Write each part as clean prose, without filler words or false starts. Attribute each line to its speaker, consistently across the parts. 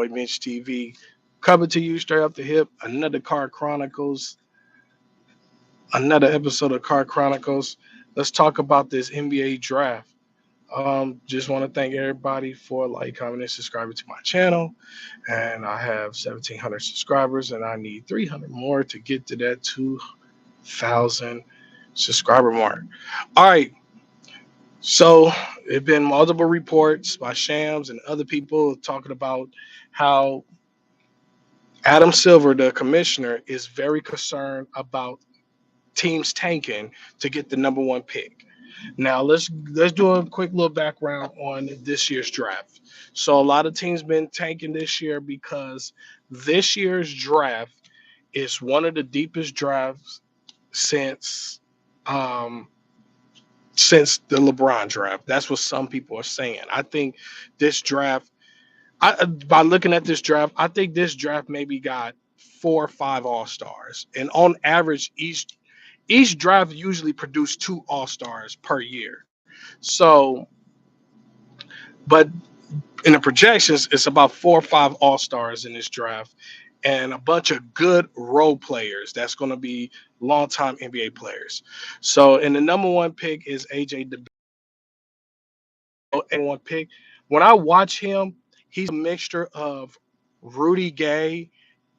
Speaker 1: boy Mitch TV, coming to you straight up the hip. Another Car Chronicles, another episode of Car Chronicles. Let's talk about this NBA draft. Just want to thank everybody for like, commenting, and subscribing to my channel. And I have 1,700 subscribers, and I need 300 more to get to that 2,000 subscriber mark. All right. So it's been multiple reports by Shams and other people talking about how Adam Silver, the commissioner, is very concerned about teams tanking to get the number one pick. Now let's do a quick little background on this year's draft. So a lot of teams been tanking this year because this year's draft is one of the deepest drafts since um since the LeBron draft. That's what some people are saying. I think this draft, by looking at this draft, I think this draft maybe got 4 or 5 All Stars, and on average, each draft usually produce 2 All Stars per year. So, but in the projections, it's about 4 or 5 All Stars in this draft, and a bunch of good role players that's going to be longtime NBA players. So, and the number one pick is AJ and one pick. When I watch him, he's a mixture of Rudy Gay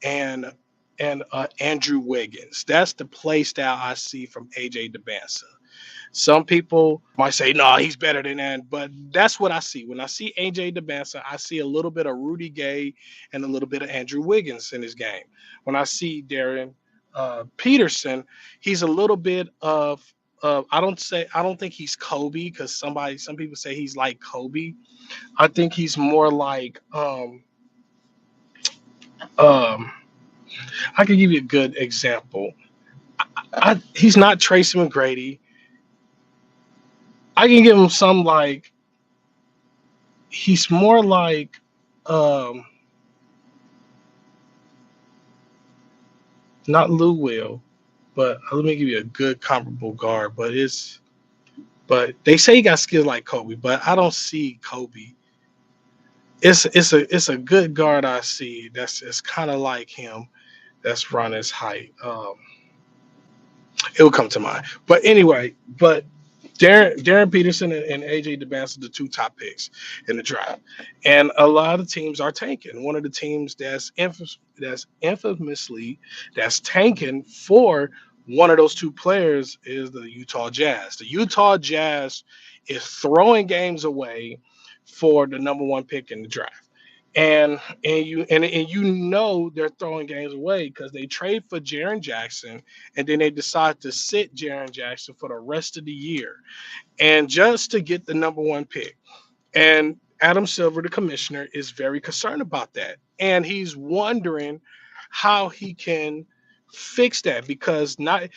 Speaker 1: and Andrew Wiggins. That's the play style I see from AJ DeBansa. Some people might say, no, he's better than that, but that's what I see. When I see AJ DeBansa, I see a little bit of Rudy Gay and a little bit of Andrew Wiggins in his game. When I see Darren Peterson, he's a little bit of I don't think he's Kobe because some people say he's like Kobe. I think he's more like um I can give you a good example. He's not Tracy McGrady. I can give him some like he's more like um not Lou Will, but let me give you a good comparable guard. But they say he got skills like Kobe, but I don't see Kobe. It's a good guard I see. That's it's kind of like him. That's around his height. It will come to mind. But anyway, but Darren Peterson and AJ DeBan's are the two top picks in the draft, and a lot of teams are tanking. One of the teams that's infamously that's tanking for one of those two players is the Utah Jazz. The Utah Jazz is throwing games away for the number one pick in the draft. And you know they're throwing games away because they trade for Jaren Jackson and then they decide to sit Jaren Jackson for the rest of the year and just to get the number one pick. And Adam Silver, the commissioner, is very concerned about that. And he's wondering how he can fix that because not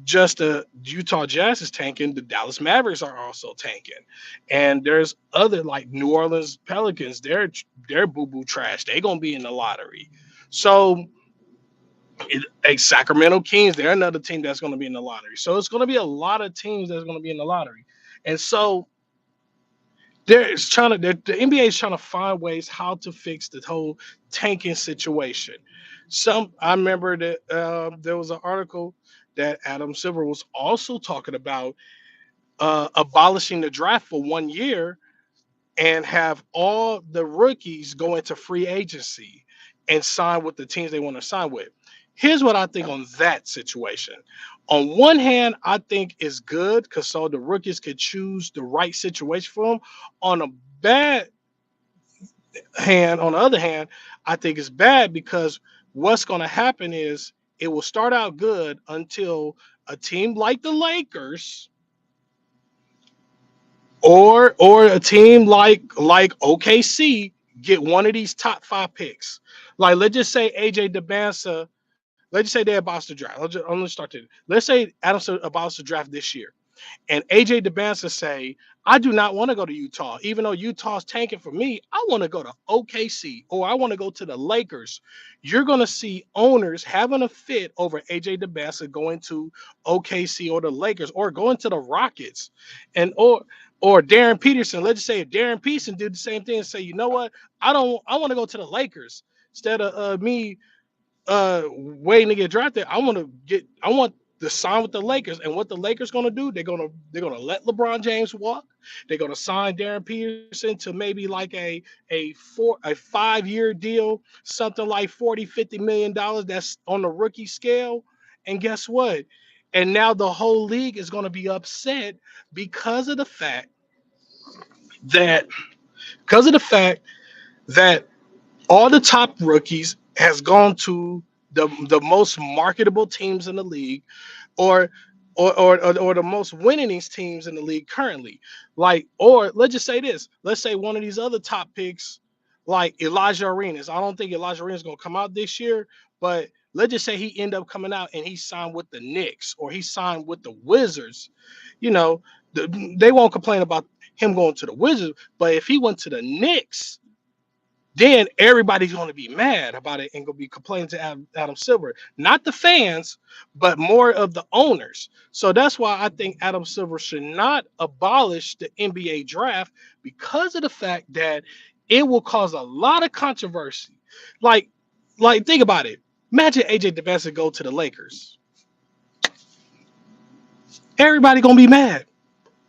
Speaker 1: just the Utah Jazz is tanking, the Dallas Mavericks are also tanking. And there's other like New Orleans Pelicans, they're boo-boo trash. They're gonna be in the lottery. So Sacramento Kings, they're another team that's going to be in the lottery. So it's going to be a lot of teams that's going to be in the lottery. And so the NBA is trying to find ways how to fix the whole tanking situation. I remember that there was an article that Adam Silver was also talking about abolishing the draft for 1 year and have all the rookies go into free agency and sign with the teams they want to sign with. Here's what I think on that situation. On one hand, I think it's good because so the rookies could choose the right situation for them. On a bad on the other hand, I think it's bad because what's going to happen is it will start out good until a team like the Lakers or a team like OKC get one of these top 5 picks. Like let's just say AJ DeBansa, let's just say they abolish the draft. I'm gonna start there. Let's say Adams abolished the draft this year, and AJ DeBansa say, I do not want to go to Utah, even though Utah's tanking for me. I want to go to OKC or I want to go to the Lakers. You're gonna see owners having a fit over AJ DeBansa going to OKC or the Lakers or going to the Rockets, and or Or Darren Peterson. Let's just say if Darren Peterson did the same thing and say, you know what, I want to go to the Lakers instead of me waiting to get drafted. I want to sign with the Lakers. And what the Lakers gonna do, they're gonna let LeBron James walk. They're gonna sign Darren Peterson to maybe like a 5-year deal, something like 40-50 million dollars. That's on the rookie scale. And guess what? And now the whole league is gonna be upset because of the fact that because of the fact that all the top rookies has gone to the most marketable teams in the league, or or the most winningest teams in the league currently. Like, or let's just say this. Let's say one of these other top picks, like Elijah Arenas. I don't think Elijah Arenas is gonna come out this year, but let's just say he end up coming out and he signed with the Knicks or he signed with the Wizards. You know, they won't complain about him going to the Wizards, but if he went to the Knicks, then everybody's going to be mad about it and going to be complaining to Adam Silver. Not the fans, but more of the owners. So that's why I think Adam Silver should not abolish the NBA draft, because of the fact that it will cause a lot of controversy. Like, think about it. Imagine AJ DeVance go to the Lakers. Everybody going to be mad.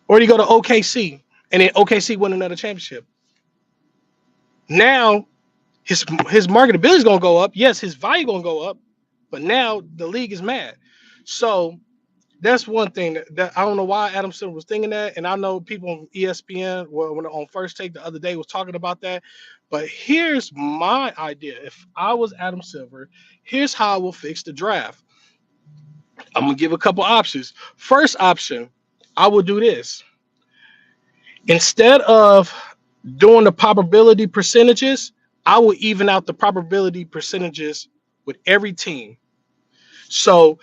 Speaker 1: Or he go to OKC and then OKC win another championship. Now his marketability is gonna go up. Yes, his value gonna go up, but now the league is mad. So that's one thing that I don't know why Adam Silver was thinking that, and I know people on ESPN, when on First Take the other day, was talking about that. But here's my idea: if I was Adam Silver, here's how I will fix the draft. I'm gonna give a couple options. First option, I will do this. Instead of doing the probability percentages, I will even out the probability percentages with every team. So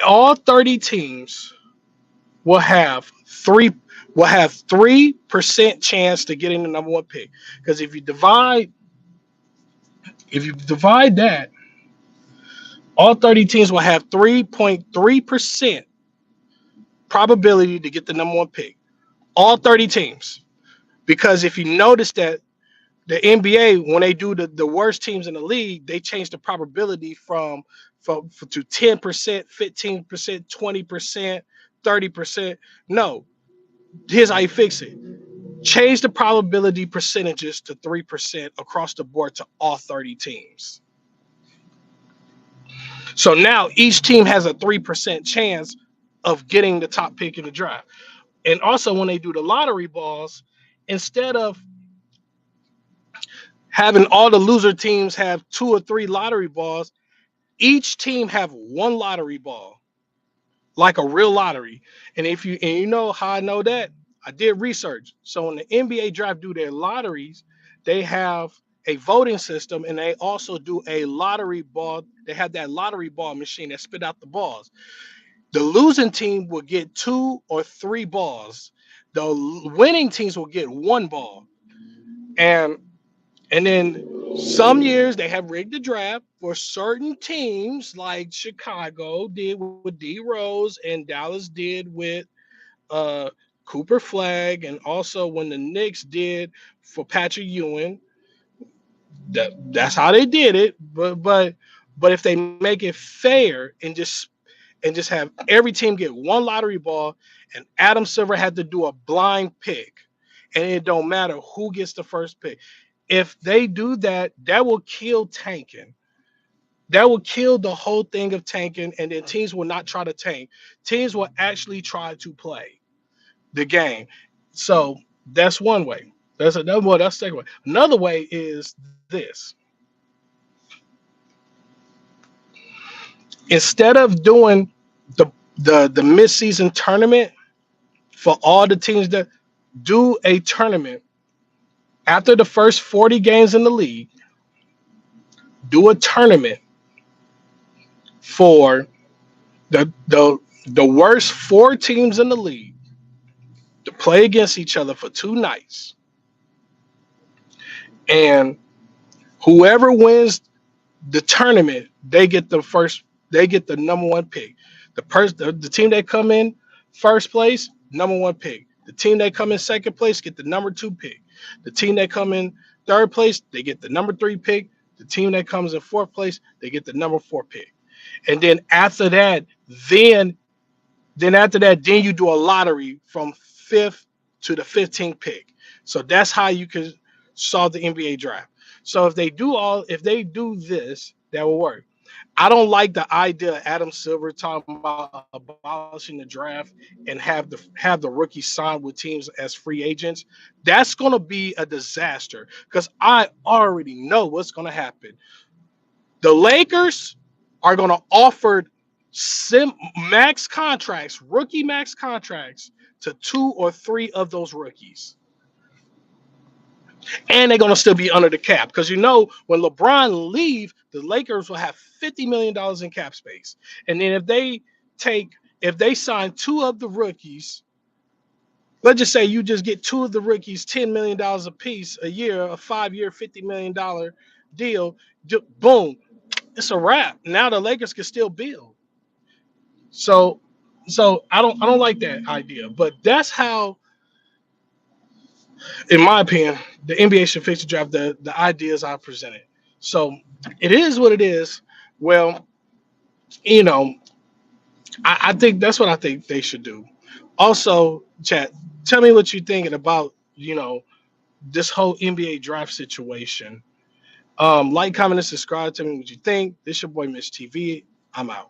Speaker 1: all 30 teams will have 3% chance to get in the number one pick. Because if you divide that, all 30 teams will have 3.3% probability to get the number one pick. All 30 teams. Because if you notice that the NBA, when they do the worst teams in the league, they change the probability from to 10%, 15%, 20%, 30%. No, here's how you fix it. Change the probability percentages to 3% across the board to all 30 teams. So now each team has a 3% chance of getting the top pick in the draft. And also when they do the lottery balls, instead of having all the loser teams have 2 or 3 lottery balls, each team have one lottery ball, like a real lottery. And you know how I know that? I did research. So when the NBA draft do their lotteries, they have a voting system, and they also do a lottery ball. They have that lottery ball machine that spit out the balls. The losing team will get 2 or 3 balls. The winning teams will get 1 ball. And then some years they have rigged the draft for certain teams, like Chicago did with D Rose and Dallas did with uh, Cooper Flag, and also when the Knicks did for Patrick Ewing. That's how they did it. But if they make it fair and just have every team get 1 lottery ball, and Adam Silver had to do a blind pick, and it don't matter who gets the first pick. If they do that, that will kill tanking. That will kill the whole thing of tanking, and then teams will not try to tank. Teams will actually try to play the game. So that's one way. That's another way. That's the second way. Another way is this. Instead of doing the the mid-season tournament for all the teams, that do a tournament after the first 40 games in the league, do a tournament for the worst 4 teams in the league to play against each other for 2 nights. And whoever wins the tournament, they get the number one pick. The team that come in first place, number one pick. The team that come in second place get the number 2 pick. The team that come in third place, they get the number 3 pick. The team that comes in fourth place, they get the number 4 pick. And then after that, then then you do a lottery from 5th to the 15th pick. So that's how you can solve the NBA draft. So if they do this, that will work. I don't like the idea of Adam Silver talking about abolishing the draft and have the rookies sign with teams as free agents. That's gonna be a disaster because I already know what's gonna happen. The Lakers are going to offer max contracts, rookie max contracts to 2 or 3 of those rookies. And they're going to still be under the cap because when LeBron leave, the Lakers will have $50 million in cap space. And then if they sign 2 of the rookies, let's just say you just get 2 of the rookies, $10 million a piece a year, a 5-year, $50 million deal, boom, it's a wrap. Now the Lakers can still build. So I don't like that idea. But that's how, in my opinion, the NBA should fix the draft. The ideas I presented. So it is what it is. Well, you know, I think that's what I think they should do. Also, chat, tell me what you're thinking about, this whole NBA draft situation. Like, comment, and subscribe. Tell me what you think. This your boy Mitch TV. I'm out.